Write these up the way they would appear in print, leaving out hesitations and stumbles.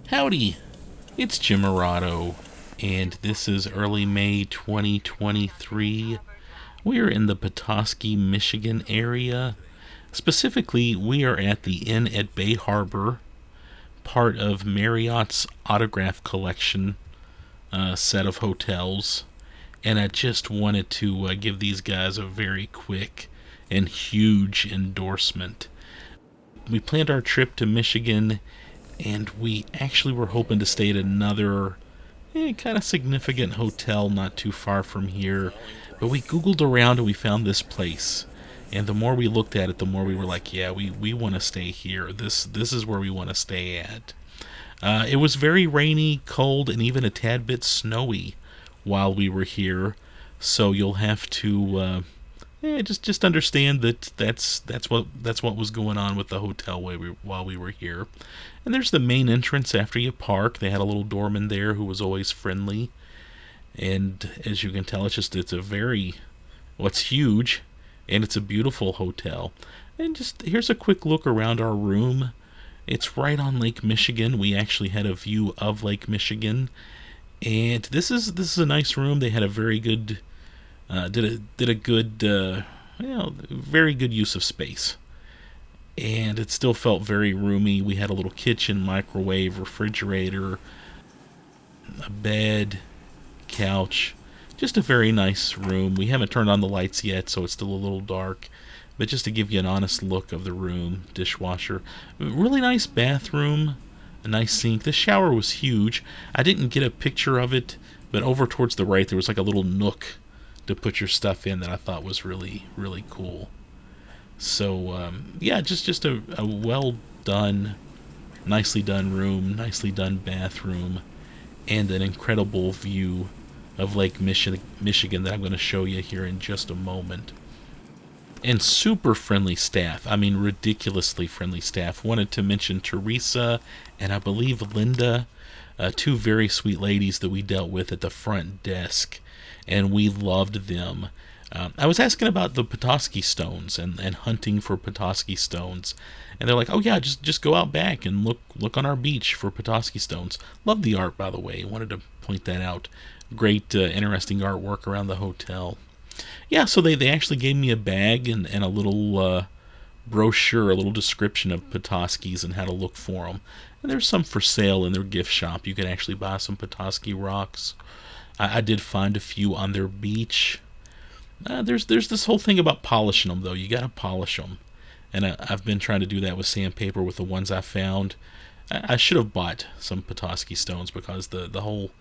Howdy, it's Jim Murato, and this is early May 2023. We're in the Petoskey, Michigan area. Specifically, we are at the Inn at Bay Harbor, part of Marriott's Autograph Collection set of hotels. And I just wanted to give these guys a very quick and huge endorsement. We planned our trip to Michigan, and we actually were hoping to stay at another kind of significant hotel not too far from here. But we Googled around and we found this place. And the more we looked at it, the more we were like, yeah, we want to stay here. This is where we want to stay at. It was very rainy, cold, and even a tad bit snowy while we were here. So you'll have to just understand that that's what was going on with the hotel while we were here. And there's the main entrance after you park. They had a little doorman there who was always friendly. And as you can tell, it's a very it's huge, and it's a beautiful hotel. And just here's a quick look around our room. It's right on Lake Michigan. We actually had a view of Lake Michigan, and this is a nice room. They had a very good did a good very good use of space, and it still felt very roomy. We had a little kitchen, microwave, refrigerator, a bed, couch, just a very nice room. We haven't turned on the lights yet, so it's still a little dark, but just to give you an honest look of the room. Dishwasher, really nice bathroom, a nice sink. The shower was huge. I didn't get a picture of it, but over towards the right there was like a little nook to put your stuff in that I thought was really, really cool. So yeah, just a well done, nicely done room, nicely done bathroom, and an incredible view of Lake Michigan that I'm going to show you here in just a moment. And super friendly staff. I mean, ridiculously friendly staff. Wanted to mention Teresa and I believe Linda, two very sweet ladies that we dealt with at the front desk, and we loved them. I was asking about the Petoskey stones and hunting for Petoskey stones, and they're like, "Oh yeah, just go out back and look on our beach for Petoskey stones." Love the art, by the way. Wanted to point that out. Great, interesting artwork around the hotel. Yeah, so they actually gave me a bag and a little brochure, a little description of Petoskey's and how to look for them. And there's some for sale in their gift shop. You can actually buy some Petoskey rocks. I did find a few on their beach. There's this whole thing about polishing them, though. You got to polish them. And I've been trying to do that with sandpaper with the ones I found. I should have bought some Petoskey stones because the whole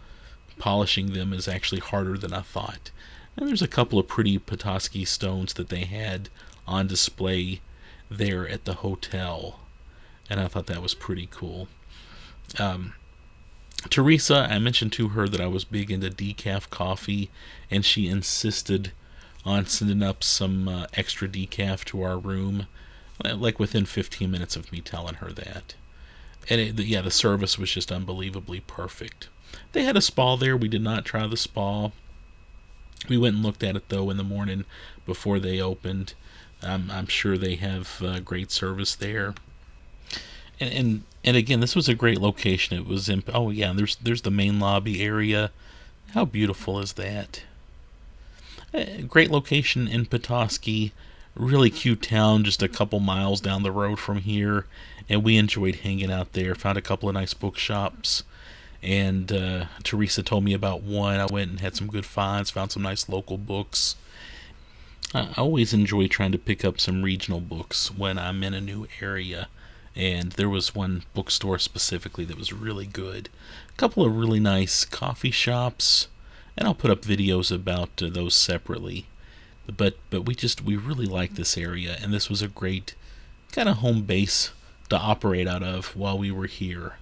polishing them is actually harder than I thought. And there's a couple of pretty Petoskey stones that they had on display there at the hotel, and I thought that was pretty cool. Teresa, I mentioned to her that I was big into decaf coffee, and she insisted on sending up some extra decaf to our room, like within 15 minutes of me telling her that. And yeah, the service was just unbelievably perfect. They had a spa there. We did not try the spa. We went and looked at it, though, in the morning before they opened. I'm sure they have great service there. And again, this was a great location. It was in, oh yeah, there's the main lobby area. How beautiful is that? Great location in Petoskey. Really cute town, just a couple miles down the road from here. And we enjoyed hanging out there. Found a couple of nice bookshops. And Teresa told me about one. I went and had some good finds, found some nice local books. I always enjoy trying to pick up some regional books when I'm in a new area. And there was one bookstore specifically that was really good. A couple of really nice coffee shops. And I'll put up videos about those separately. But we really like this area. And this was a great kind of home base to operate out of while we were here.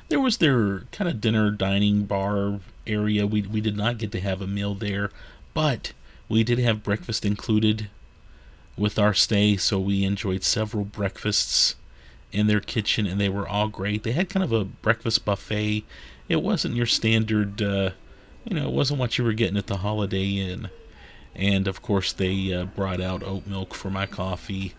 There was their kind of dinner, dining, bar area. We did not get to have a meal there, but we did have breakfast included with our stay, so we enjoyed several breakfasts in their kitchen, and they were all great. They had kind of a breakfast buffet. It wasn't your standard, it wasn't what you were getting at the Holiday Inn. And, of course, they brought out oat milk for my coffee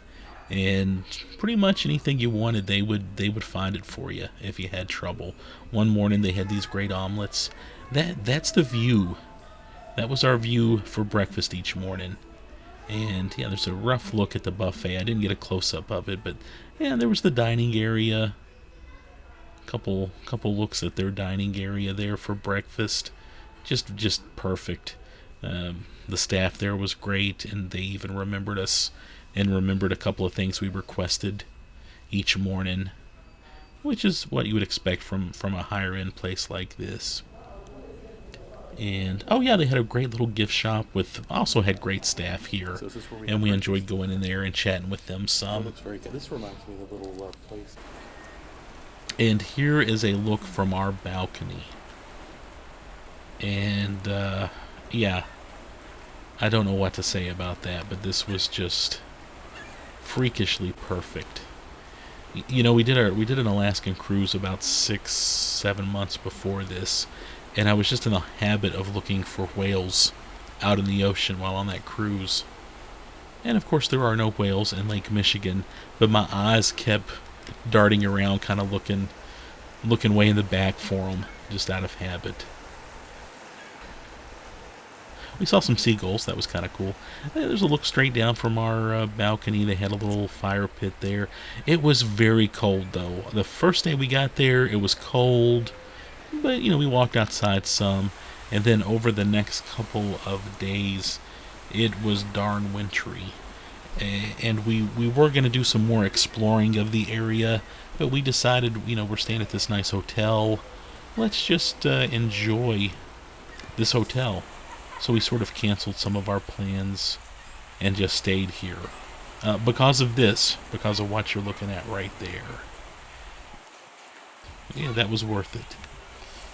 and pretty much anything you wanted, they would find it for you if you had trouble. One morning they had these great omelets. That's the view. That was our view for breakfast each morning. And yeah, there's a rough look at the buffet. I didn't get a close up of it, but yeah, there was the dining area. Couple looks at their dining area there for breakfast. Just perfect. The staff there was great, and they even remembered us and remembered a couple of things we requested each morning, which is what you would expect from a higher end place like this. And oh yeah, they had a great little gift shop with also had great staff here, So is this where we and have we breakfast? enjoyed going in there and chatting with them Oh, some. looks very good. This reminds me of the little place. And here is a look from our balcony. And yeah, I don't know what to say about that, but this was just freakishly perfect. You know, we did an Alaskan cruise about 6, 7 months before this, and I was just in the habit of looking for whales out in the ocean while on that cruise. And of course, there are no whales in Lake Michigan, but my eyes kept darting around, kind of looking way in the back for them, just out of habit. We saw some seagulls. That was kind of cool. There's a look straight down from our balcony. They had a little fire pit there. It was very cold, though. The first day we got there, it was cold, but you know, we walked outside some, and then over the next couple of days, it was darn wintry. And we were going to do some more exploring of the area, but we decided, you know, we're staying at this nice hotel. Let's just enjoy this hotel. So we sort of canceled some of our plans and just stayed here. Because of this, because of what you're looking at right there. Yeah, that was worth it.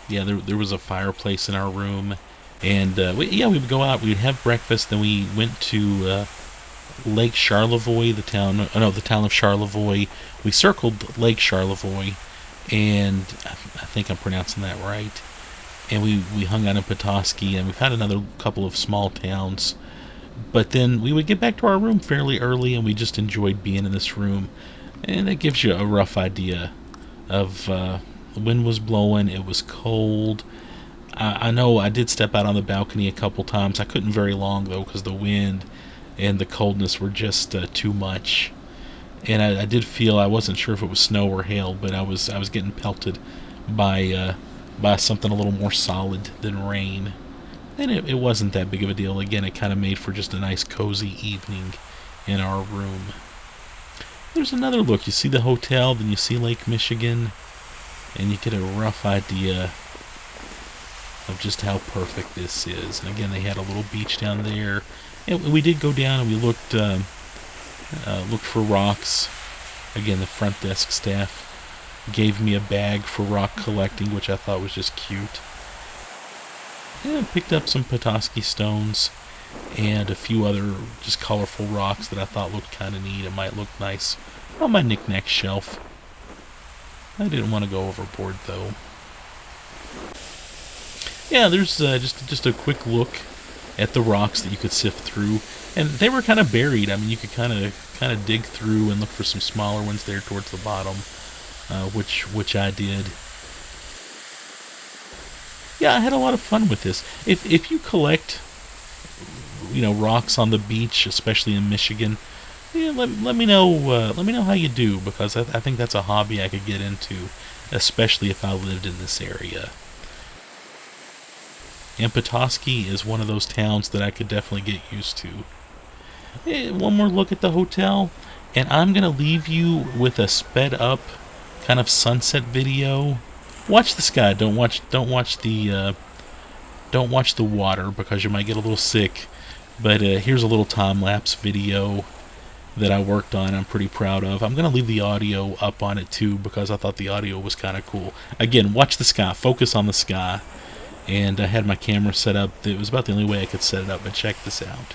Yeah, there was a fireplace in our room. And we would go out, we'd have breakfast, then we went to Lake Charlevoix, the town of Charlevoix. We circled Lake Charlevoix, and I think I'm pronouncing that right. And we hung out in Petoskey, and we found another couple of small towns. But then we would get back to our room fairly early, and we just enjoyed being in this room. And that gives you a rough idea of the wind was blowing, it was cold. I know I did step out on the balcony a couple times. I couldn't very long, though, because the wind and the coldness were just too much. And I did feel, I wasn't sure if it was snow or hail, but I was getting pelted by something a little more solid than rain. And it wasn't that big of a deal. Again, it kind of made for just a nice cozy evening in our room. There's another look. You see the hotel, then you see Lake Michigan, and you get a rough idea of just how perfect this is. And again, they had a little beach down there. And we did go down and we looked for rocks. Again, the front desk staff gave me a bag for rock collecting, which I thought was just cute. And picked up some Petoskey stones and a few other just colorful rocks that I thought looked kind of neat and might look nice on my knick-knack shelf. I didn't want to go overboard, though. Yeah, there's just a quick look at the rocks that you could sift through, and they were kind of buried. I mean, you could kind of dig through and look for some smaller ones there towards the bottom. Which I did. Yeah, I had a lot of fun with this. If you collect, you know, rocks on the beach, especially in Michigan, yeah, let me know. Let me know how you do, because I think that's a hobby I could get into, especially if I lived in this area. And Petoskey is one of those towns that I could definitely get used to. One more look at the hotel, and I'm gonna leave you with a sped up kind of sunset video. Watch the sky. Don't watch the water, because you might get a little sick. But here's a little time-lapse video that I worked on. I'm pretty proud of. I'm gonna leave the audio up on it too, because I thought the audio was kind of cool. Again, watch the sky. Focus on the sky. And I had my camera set up. It was about the only way I could set it up. But check this out.